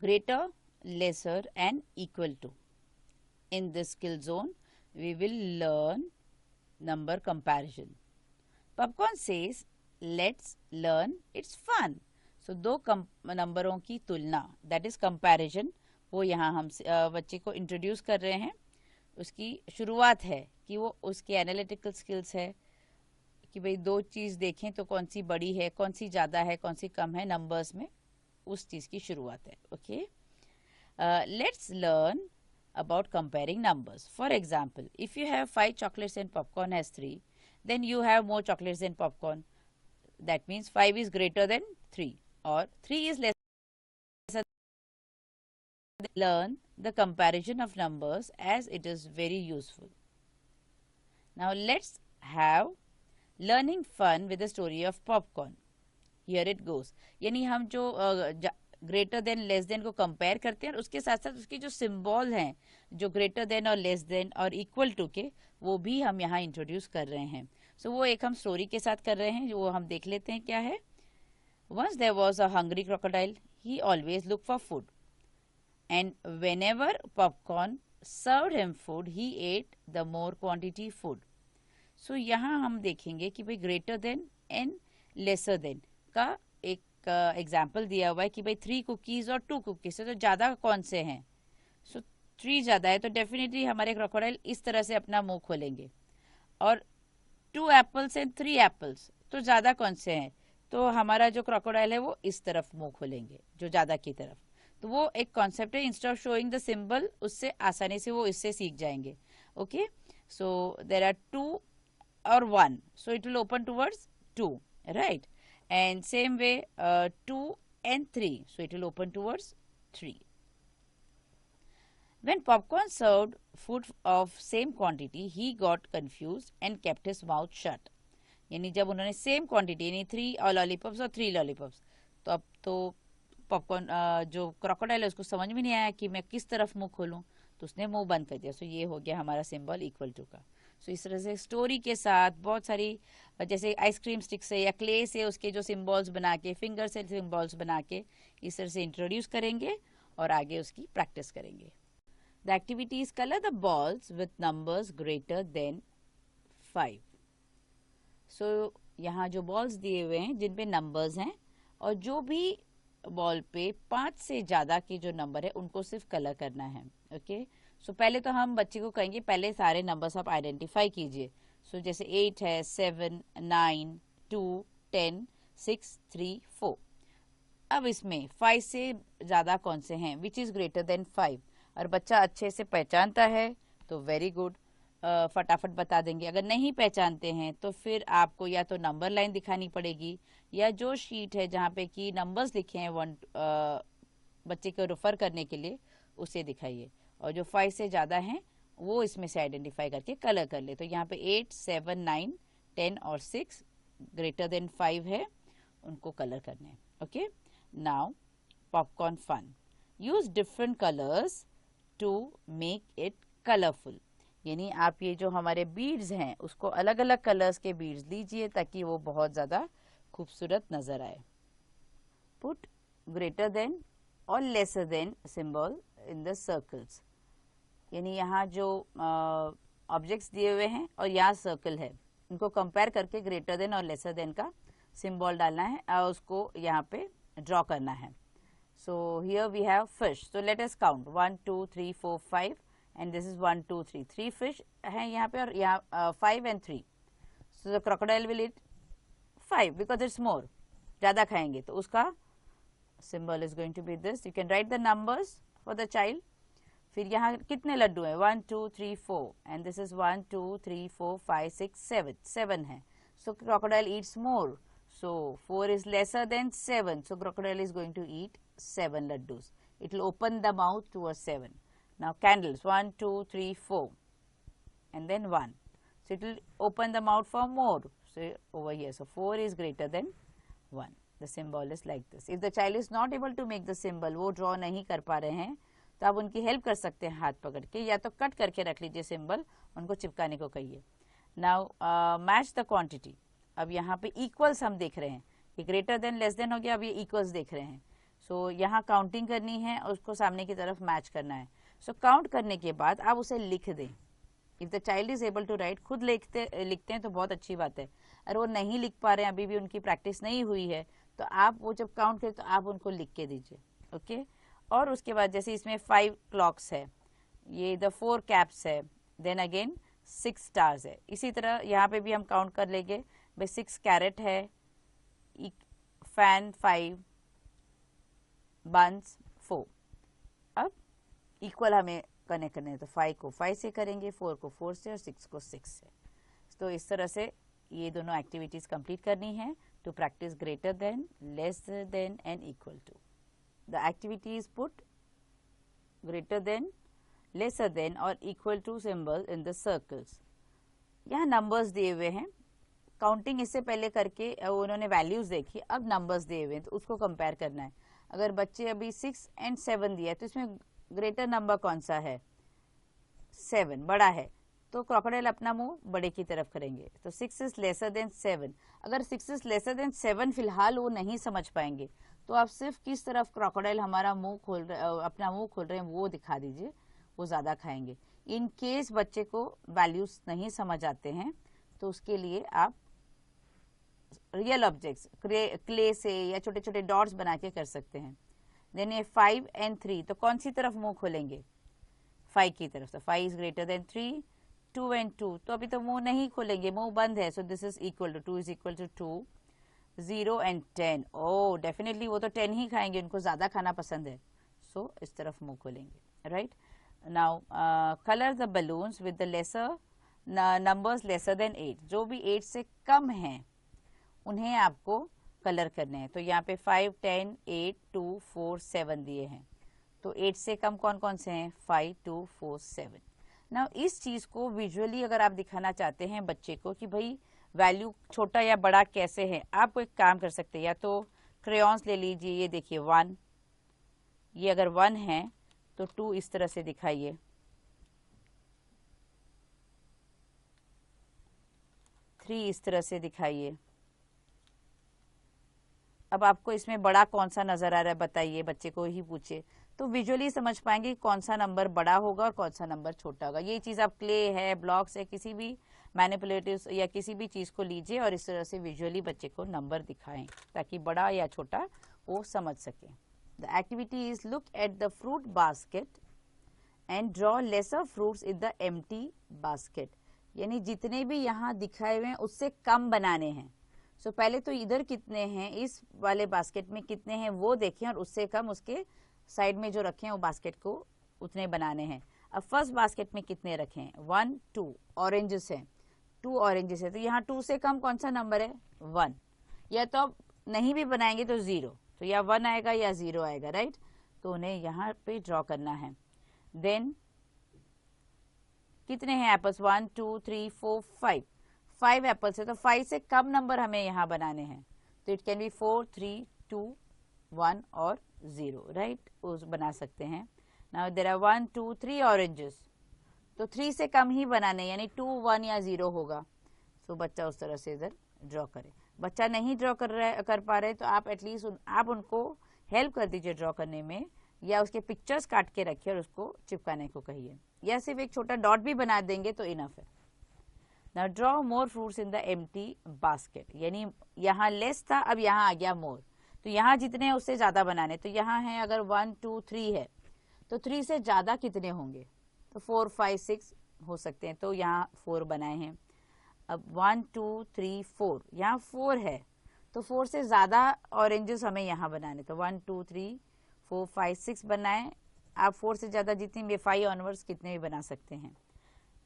greater, lesser and equal to. In this skill zone, we will learn number comparison. Popcorn says, let's learn, it's fun. So दो नंबरों की तुलना, that is comparison, वो यहाँ हम बच्चे को इंट्रोड्यूस कर रहे हैं. उसकी शुरुआत है कि वो उसके एनालिटिकल स्किल्स है कि भाई दो चीज़ देखें तो कौन सी बड़ी है, कौन सी ज़्यादा है, कौन सी कम है नंबर्स में, उस चीज़ की शुरुआत है. Okay, let's learn about comparing numbers. For example, if you have 5 chocolates and popcorn has 3, then you have more chocolates than popcorn. That means 5 is greater than 3 or 3 is lesser than. Learn the comparison of numbers as it is very useful. Now let's have learning fun with the story of popcorn. Here it goes. यानी हम जो greater than less then को compare करते हैं और उसके साथ साथ उसके जो सिंबल हैं जो ग्रेटर देन और लेस देन और इक्वल टू के, वो भी हम यहाँ इंट्रोड्यूस कर रहे हैं. सो वो एक हम स्टोरी के साथ कर रहे हैं, वो हम देख लेते हैं क्या है. Once there was a hungry crocodile. He always looked for food. And whenever popcorn served him food, he ate the more quantity food. So यहाँ हम देखेंगे कि भाई greater than and lesser than का एक एग्जाम्पल दिया हुआ है कि भाई 3 कुकीज और 2 कुकीज से तो ज़्यादा कौन से हैं. सो 3 ज़्यादा है तो डेफिनेटली हमारे क्रोकोडाइल इस तरह से अपना मुंह खोलेंगे. और 2 एप्पल्स एंड 3 एप्पल्स तो ज़्यादा कौन से हैं, तो हमारा जो क्रोकोडाइल है वो इस तरफ मुंह खोलेंगे, जो ज़्यादा की तरफ. तो वो एक कॉन्सेप्ट है. Instead of showing the symbol, उससे आसानी से वो इससे सीख जाएंगे. Okay, so there are 2 or 1, so it will open towards 2, right? And same way 2 and 3, so it will open towards 3. When popcorn served food of same quantity, he got confused and kept his mouth shut. यानी जब उन्होंने same quantity यानी 3 lollipops और 3 lollipops, तो अब तो popcorn जो crocodile है उसको समझ में नहीं आया कि मैं किस तरफ मुंह खोलूं, तो उसने मुंह बंद कर दिया. सो ये हो गया हमारा सिंबल इक्वल टू का. सो इस तरह से स्टोरी के साथ बहुत सारी, जैसे आइसक्रीम स्टिक से या क्ले से उसके जो सिंबल्स बना के, फिंगर से सिंबल्स बना के इस तरह से इंट्रोड्यूस करेंगे और आगे उसकी प्रैक्टिस करेंगे. The activities colour the balls with numbers greater than 5. सो यहाँ जो बॉल्स दिए हुए हैं जिन पे नंबर्स हैं, और जो भी बॉल पे 5 से ज़्यादा के जो नंबर है उनको सिर्फ कलर करना है. ओके, सो पहले तो हम बच्चे को कहेंगे पहले सारे नंबर्स आप आइडेंटिफाई कीजिए. सो जैसे 8 है, 7, 9, 2, 10, 6, 3, 4. अब इसमें 5 से ज़्यादा कौन से हैं, विच इज़ ग्रेटर देन 5. और बच्चा अच्छे से पहचानता है तो वेरी गुड, फटाफट बता देंगे. अगर नहीं पहचानते हैं तो फिर आपको या तो नंबर लाइन दिखानी पड़ेगी या जो शीट है जहाँ पे कि नंबर्स लिखे हैं बच्चे को रेफर करने के लिए उसे दिखाइए. और जो 5 से ज़्यादा हैं वो इसमें से आइडेंटिफाई करके कलर कर ले. तो यहाँ पे 8, 7, 9, 10 और 6 ग्रेटर देन 5 है, उनको कलर करने हैं. Okay, now popcorn fun. Use different colours to make it colourful. यानी आप ये जो हमारे बीड्स हैं उसको अलग अलग कलर्स के बीड्स लीजिए ताकि वो बहुत ज़्यादा खूबसूरत नज़र आए. पुट ग्रेटर देन और lesser then symbol in the circles. यानी यहाँ जो ऑब्जेक्ट्स दिए हुए हैं और यहाँ सर्कल है, इनको कंपेयर करके ग्रेटर देन और लेसर देन का सिंबल डालना है और उसको यहाँ पे ड्रॉ करना है. So here we have fish. So let us count 1, 2, 3, 4, 5 and this is 1, 2, 3. 3 fish हैं यहाँ पे और यहाँ 5 and 3. So the crocodile will eat 5 because it's more. ज़्यादा खाएंगे तो उसका symbol is going to be this. You can write the numbers for the child. फिर यहाँ कितने लड्डू हैं, 1, 2, 3, 4 एंड दिस इज 1, 2, 3, 4, 5, 6, 7. 7 है. So crocodile eats more. So 4 is lesser than 7. So crocodile is going to eat 7 laddus. It will open the mouth towards 7. Now candles 1, 2, 3, 4 and then 1. So it will open the mouth for more. So over here. So 4 is greater than 1. The symbol is like this. If the child is not able to make the symbol, वो draw नहीं कर पा रहे हैं, तो आप उनकी help कर सकते हैं हाथ पकड़ के, या तो कट करके रख लीजिए सिंबल, उनको चिपकाने को कहिए. Now match the quantity. अब यहाँ पे इक्वल्स हम देख रहे हैं कि ग्रेटर देन लेस देन हो गया, अब ये इक्वल्स देख रहे हैं. सो सो यहाँ काउंटिंग करनी है और उसको सामने की तरफ मैच करना है. सो काउंट करने के बाद आप उसे लिख दें. If the child is able to write, खुद लिखते हैं तो बहुत अच्छी बात है. अगर वो नहीं लिख पा रहे हैं, अभी भी उनकी प्रैक्टिस नहीं हुई है, तो आप वो जब काउंट करें तो आप उनको लिख के दीजिए. ओके. और उसके बाद जैसे इसमें 5 क्लॉक्स है, ये द 4 कैप्स है, देन अगेन 6 स्टार्स है. इसी तरह यहाँ पे भी हम काउंट कर लेंगे. भाई 6 कैरेट है, फैन 5, बंस 4. अब इक्वल हमें कनेक्ट करने हैं, तो 5 को 5 से करेंगे, 4 को 4 से और 6 को 6 से. तो इस तरह से ये दोनों एक्टिविटीज कंप्लीट करनी है to practice greater than, less than and equal to. The activity is put greater than, lesser than और equal to symbol in the circles. यहाँ नंबर्स दिए हुए हैं. काउंटिंग इससे पहले करके उन्होंने वैल्यूज देखी, अब नंबर्स दिए हुए हैं तो उसको कंपेयर करना है. अगर बच्चे अभी 6 और 7 दिया है तो इसमें ग्रेटर नंबर कौन सा है? 7 बड़ा है, तो क्रोकोडाइल अपना मुंह बड़े की तरफ करेंगे. तो 6 इज लेसर देन 7. अगर 6 इज लेसर देन 7 फिलहाल वो नहीं समझ पाएंगे, तो आप सिर्फ किस तरफ क्रोकोडाइल हमारा मुंह खोल रहे, अपना मुंह खोल रहे हैं वो दिखा दीजिए, वो ज्यादा खाएंगे. इन केस बच्चे को वैल्यूज नहीं समझ आते हैं तो उसके लिए आप रियल ऑब्जेक्ट्स क्ले से या छोटे छोटे डॉट्स बना के कर सकते हैं. देन ये 5 और 3, तो कौन सी तरफ मुंह खोलेंगे? 5 की तरफ. तो 5 इज ग्रेटर देन 3. 2 और 2, तो अभी तो मुंह नहीं खोलेंगे, मुंह बंद है. So this is equal to 2 is equal to 2. 0 और 10, ओ डेफिनेटली वो तो 10 ही खाएंगे, उनको ज्यादा खाना पसंद है. सो इस तरफ मुंह खोलेंगे. Right. Now colour the balloons with the lesser numbers lesser than 8. जो भी 8 से कम हैं उन्हें आपको कलर करने हैं. तो यहाँ पे 5, 10, 8, 2, 4, 7 दिए हैं. तो 8 से कम कौन कौन से हैं? 5, 2, 4, 7. नाउ इस चीज को विजुअली अगर आप दिखाना चाहते हैं बच्चे को कि भाई वैल्यू छोटा या बड़ा कैसे है, आप एक काम कर सकते हैं. या तो क्रेयॉन्स ले लीजिए, ये देखिए 1, ये अगर 1 है तो 2 इस तरह से दिखाइए. 3 इस तरह से दिखाइए. अब आपको इसमें बड़ा कौन सा नजर आ रहा है बताइए, बच्चे को ही पूछे तो विजुअली समझ पाएंगे कौन सा नंबर बड़ा होगा और कौन सा नंबर छोटा होगा. ये चीज आप क्ले है, ब्लॉक्स है, किसी भी मैनिपुलेटिव्स या किसी भी चीज को लीजिए और इस तरह से विजुअली बच्चे को नंबर दिखाएं ताकि बड़ा या छोटा वो समझ सके. The activity is look at the fruit basket and draw lesser fruits in the empty basket. यानी जितने भी यहाँ दिखाए हुए हैं उससे कम बनाने हैं. सो पहले तो इधर कितने हैं, इस वाले बास्केट में कितने हैं वो देखें और उससे कम उसके साइड में जो रखे हैं वो बास्केट को उतने बनाने हैं. अब फर्स्ट बास्केट में कितने रखें? 1, 2 ऑरेंजेस हैं, 2 ऑरेंजेस है, तो यहाँ 2 से कम कौन सा नंबर है? 1. या तो अब नहीं भी बनाएंगे तो 0, तो या 1 आएगा या 0 आएगा. राइट. तो उन्हें यहाँ पे ड्रॉ करना है. देन कितने हैं एप्पल्स? 1, 2, 3, 4, 5. 5 एप्पल्स है तो 5 से कम नंबर हमें यहाँ बनाने हैं. तो इट कैन बी 4, 3, 2, 1 और 0. राइट. उस बना सकते हैं. नाउ देयर आर 1, 2, 3 ऑरेंजेस, तो 3 से कम ही बनाने, यानी 2, 1 या 0 होगा. सो बच्चा उस तरह से इधर ड्रॉ करे. बच्चा नहीं ड्रॉ कर पा रहे तो आप एटलीस्ट आप उनको हेल्प कर दीजिए ड्रॉ करने में, या उसके पिक्चर्स काट के रखिए और उसको चिपकाने को कहिए, या सिर्फ एक छोटा डॉट भी बना देंगे तो इनफ है. Now draw more fruits in the empty basket. यानी यहाँ लेस था, अब यहाँ आ गया मोर, तो यहाँ जितने हैं उससे ज्यादा बनाने. तो यहाँ है अगर 1, 2, 3 है तो 3 से ज्यादा कितने होंगे? तो 4, 5, 6 हो सकते हैं. तो यहाँ 4 बनाए हैं. अब 1, 2, 3, 4, यहाँ 4 है तो 4 से ज्यादा ऑरेंजेस हमें यहाँ बनाने. तो 1, 2, 3, 4, 5, 6 बनाए. आप 4 से ज्यादा जितने भी 5 ऑनवर्ड्स कितने भी बना सकते हैं.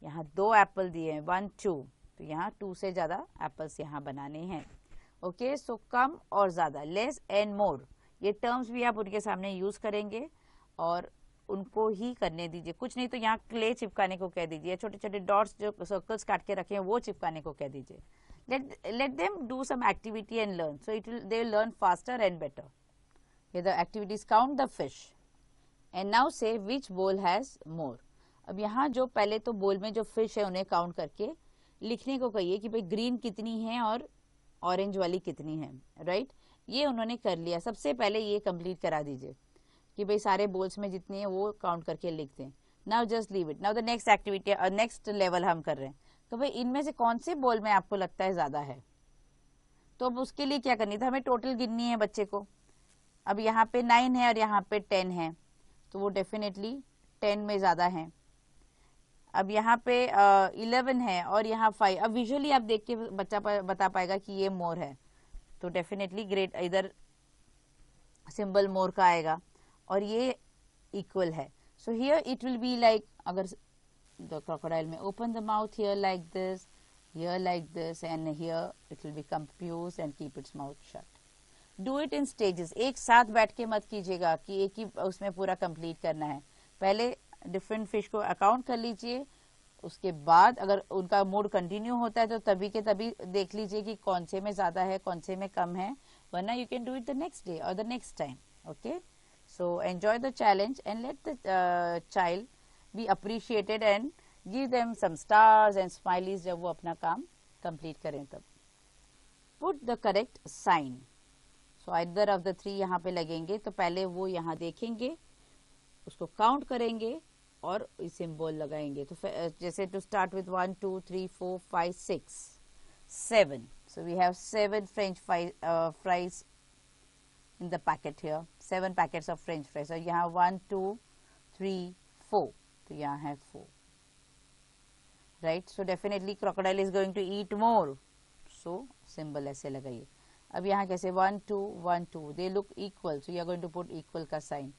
यहाँ 2 एप्पल दिए हैं, 1, 2, तो यहाँ 2 से ज्यादा एप्पल्स यहाँ बनाने हैं. ओके. सो कम और ज्यादा, लेस एंड मोर, ये टर्म्स भी आप उनके सामने यूज करेंगे और उनको ही करने दीजिए. कुछ नहीं तो यहाँ क्ले चिपकाने को कह दीजिए, छोटे छोटे डॉट्स जो सर्कल्स काट के रखे हैं वो चिपकाने को कह दीजिए. Let them do some activity and learn, so they will learn faster and better. The activities count the fish and now say which बोल हैज मोर. अब यहाँ जो पहले तो बोल में जो फिश है उन्हें काउंट करके लिखने को कहिए कि भाई ग्रीन कितनी है और ऑरेंज वाली कितनी है. राइट. ये उन्होंने कर लिया। सबसे पहले ये कंप्लीट करा दीजिए कि भाई सारे बोल्स में जितनी है वो काउंट करके लिख दें। Now just leave it. Now the next activity, next level हम कर रहे हैं, तो भाई इनमें से कौन से बोल में आपको लगता है ज्यादा है, तो अब उसके लिए क्या करनी था, हमें टोटल गिननी है बच्चे को। अब यहाँ पे 9 है और यहाँ पे 10 है, तो वो डेफिनेटली 10 में ज्यादा है। अब यहाँ पे 11 है और यहाँ 5। अब विजुअली आप देख के बच्चा बता पाएगा कि ये मोर है, तो डेफिनेटली ग्रेट इधर सिंबल मोर का आएगा और ये इक्वल है। So here it will be like, अगर द क्रोकोडाइल में open the mouth here like this, here like this, and here it will be confused and keep its mouth shut. Do it in stages. एक साथ बैठ के मत कीजिएगा कि एक ही उसमें पूरा कंप्लीट करना है। पहले डिफरेंट फिश को अकाउंट कर लीजिए, उसके बाद अगर उनका मूड कंटिन्यू होता है तो तभी के तभी देख लीजिए कि कौन से में ज्यादा है कौन से में कम है, वरना you can do it the next day और the next time. Okay, so enjoy the challenge and let the child be appreciated and give them some stars and smileys जब वो अपना काम complete करें तब। Put the correct sign. So either of the three यहाँ पे लगेंगे, तो पहले वो यहाँ देखेंगे, उसको काउंट करेंगे और सिंबल लगाएंगे। तो जैसे to start with 1 2 3 4 5 6 7, so we have 7 French fries in the packet here, 7 packets of French fries। और यहाँ 1 2 3 4, तो यहाँ है 4, right? So definitely crocodile is going to eat more, so symbol ऐसे लगाइए। अब यहाँ कैसे 1 2 1 2, they look equal, so you are going to put equal का sign।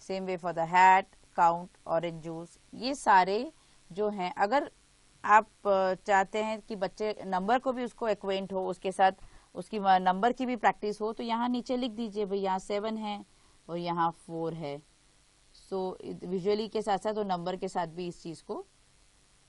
Same way for the hat, count, orange juice, ये सारे जो हैं, अगर आप चाहते हैं कि बच्चे नंबर को भी उसको एक्वेंट हो, उसके साथ उसकी नंबर की भी प्रैक्टिस हो, तो यहाँ नीचे लिख दीजिए भाई यहाँ 7 है और यहाँ 4 है। सो विजुअली के साथ साथ और नंबर के साथ भी इस चीज को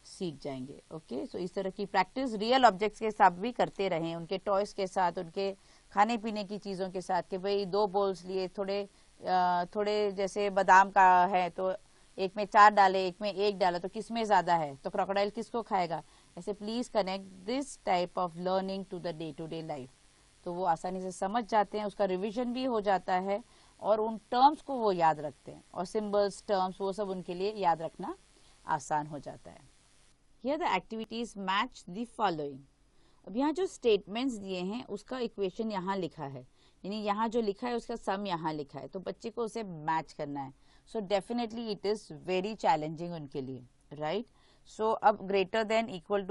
सीख जाएंगे। ओके, सो इस तरह की प्रैक्टिस रियल ऑब्जेक्ट्स के साथ भी करते रहें, उनके टॉयज के साथ, उनके खाने पीने की चीजों के साथ, कि भाई 2 बोल्स लिए, थोड़े जैसे बादाम का है तो एक में 4 डाले, एक में 1 डाला, तो किस में ज्यादा है, तो क्रोकोडाइल किसको खाएगा। ऐसे please connect this type of learning to the day to day life, तो वो आसानी से समझ जाते हैं, उसका रिविजन भी हो जाता है और उन टर्म्स को वो याद रखते हैं, और सिंबल्स, टर्म्स, वो सब उनके लिए याद रखना आसान हो जाता है। Here the activities match the following. अब यहाँ जो स्टेटमेंट्स दिए हैं उसका इक्वेशन यहाँ लिखा है, यानी यहाँ जो लिखा है उसका सम यहाँ लिखा है, तो बच्चे को उसे मैच करना है। So definitely it is very challenging उनके लिए, राइट? सो अब greater than, equal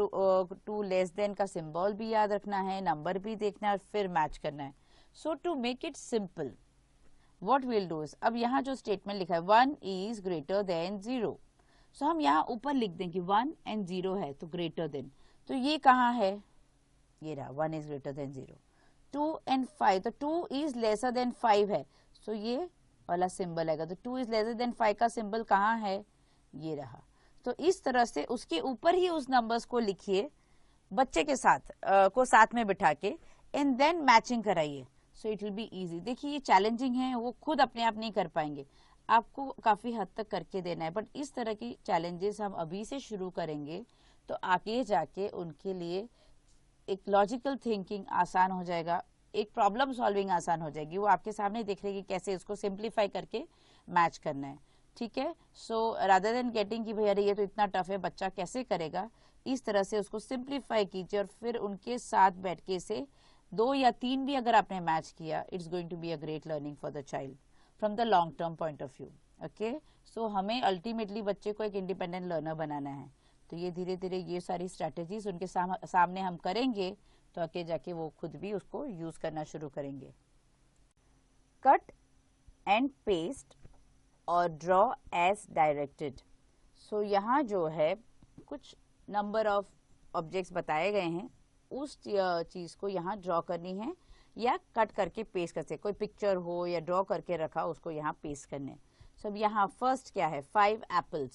to, less than का सिंबल भी याद रखना है, नंबर भी देखना है और फिर मैच करना है। So to make it simple what we'll do is, अब यहाँ जो स्टेटमेंट लिखा है 1 इज ग्रेटर देन 0, सो हम यहाँ ऊपर लिख दें कि 1 and 0 है तो ग्रेटर देन, तो ये कहाँ है, ये रहा 1 इज ग्रेटर देन 0। 2 and 5, तो 2 इज लेसर देन 5 है, सो ये वाला सिंबल आएगा, तो 2 इज लेसर देन 5 का सिंबल कहाँ है, ये रहा। तो इस तरह से उसके ऊपर ही उस नंबर्स को लिखिए बच्चे के साथ को साथ में बिठा के, एंड देन मैचिंग कराइए, so it will be easy. देखिए ये चैलेंजिंग है, वो खुद अपने आप नहीं कर पाएंगे, आपको काफी हद तक करके देना है, बट इस तरह की चैलेंजेस हम अभी से शुरू करेंगे तो आगे जाके उनके लिए एक लॉजिकल थिंकिंग आसान हो जाएगा, एक प्रॉब्लम सॉल्विंग आसान हो जाएगी, वो आपके सामने देख रहे कि कैसे इसको सिंप्लीफाई करके मैच करना है। ठीक है, सो रादर देन गेटिंग कि भाई अरे ये तो इतना टफ है बच्चा कैसे करेगा, इस तरह से उसको सिंप्लीफाई कीजिए और फिर उनके साथ बैठ के से 2 या 3 भी अगर आपने मैच किया, it's going to be a great learning for the child from the long term point of view. Okay, so हमें अल्टीमेटली बच्चे को एक इंडिपेंडेंट लर्नर बनाना है, तो ये धीरे धीरे ये सारी स्ट्रैटेजीज उनके सामने हम करेंगे तो आगे जाके वो खुद भी उसको यूज करना शुरू करेंगे। कट एंड पेस्ट और ड्रॉ एज डायरेक्टेड। सो यहाँ जो है कुछ नंबर ऑफ ऑब्जेक्ट्स बताए गए हैं, उस चीज को यहाँ ड्रॉ करनी है या कट करके पेस्ट करते, कोई पिक्चर हो या ड्रॉ करके रखा उसको यहाँ पेस्ट करने। सब यहाँ फर्स्ट क्या है 5 एप्पल्स,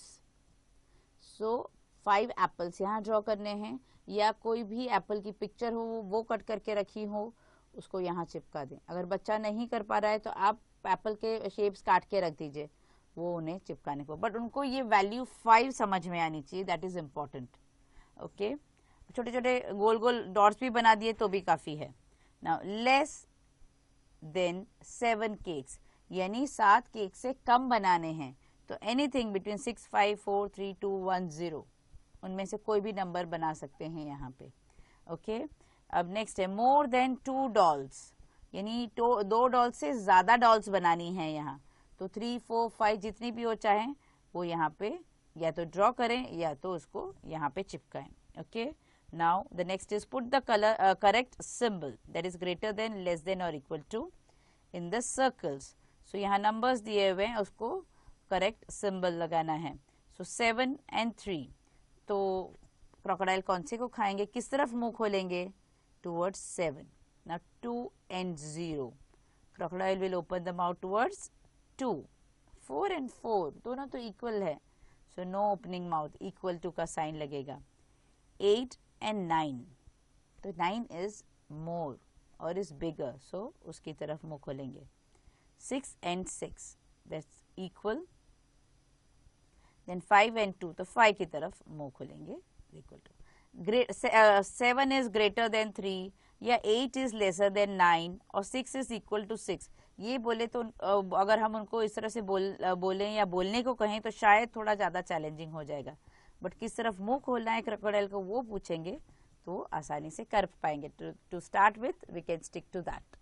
सो 5 एप्पल्स यहाँ ड्रॉ करने हैं, या कोई भी एप्पल की पिक्चर हो वो कट करके रखी हो उसको यहाँ चिपका दें। अगर बच्चा नहीं कर पा रहा है तो आप एप्पल के शेप्स काट के रख दीजिए वो उन्हें चिपकाने को, बट उनको ये वैल्यू 5 समझ में आनी चाहिए, दैट इज इम्पोर्टेंट। ओके, छोटे छोटे गोल गोल डॉट्स भी बना दिए तो भी काफी है। नाउ लेस देन 7 केक्स, यानी 7 केक से कम बनाने हैं। तो एनीथिंग बिटवीन 6, 5, 4, 3, 2, 1, 0 उनमें से कोई भी नंबर बना सकते हैं यहाँ पे। ओके अब नेक्स्ट है मोर देन 2 डॉल्स, यानी 2 डॉल्स से ज़्यादा डॉल्स बनानी है यहाँ। तो 3, 4, 5 जितनी भी हो चाहें वो यहाँ पे या तो ड्रॉ करें या तो उसको यहाँ पे चिपकाएं। Okay now the next is put the correct symbol that is greater than, less than और equal to in the circles. So यहाँ नंबर्स दिए हुए हैं, उसको करेक्ट सिंबल लगाना है। सो 7 and 3, तो क्रोकोडाइल कौन से को खाएंगे, किस तरफ मुंह खोलेंगे, टूवर्ड्स 7। नाउ 2 and 0, crocodile will open the mouth towards 2। 4 and 4 दोनों तो इक्वल है, so no opening mouth, equal to का साइन लगेगा। 8 and 9, तो 9 इज मोर और इज बिगर, सो उसकी तरफ मुंह खोलेंगे। 6 and 6 that's equal. Then 5 and 2, तो 5 की तरफ मुंह खोलेंगे, equal to. 7 is greater than 3 या 8 इज लेसर देन 9 और 6 इज इक्वल टू 6। ये बोले तो अगर हम उनको इस तरह से बोलें या बोलने को कहें तो शायद थोड़ा ज़्यादा चैलेंजिंग हो जाएगा, बट किस तरफ मुंह खोलना है क्रोकोडाइल को वो पूछेंगे तो आसानी से कर पाएंगे। To start with we can stick to that.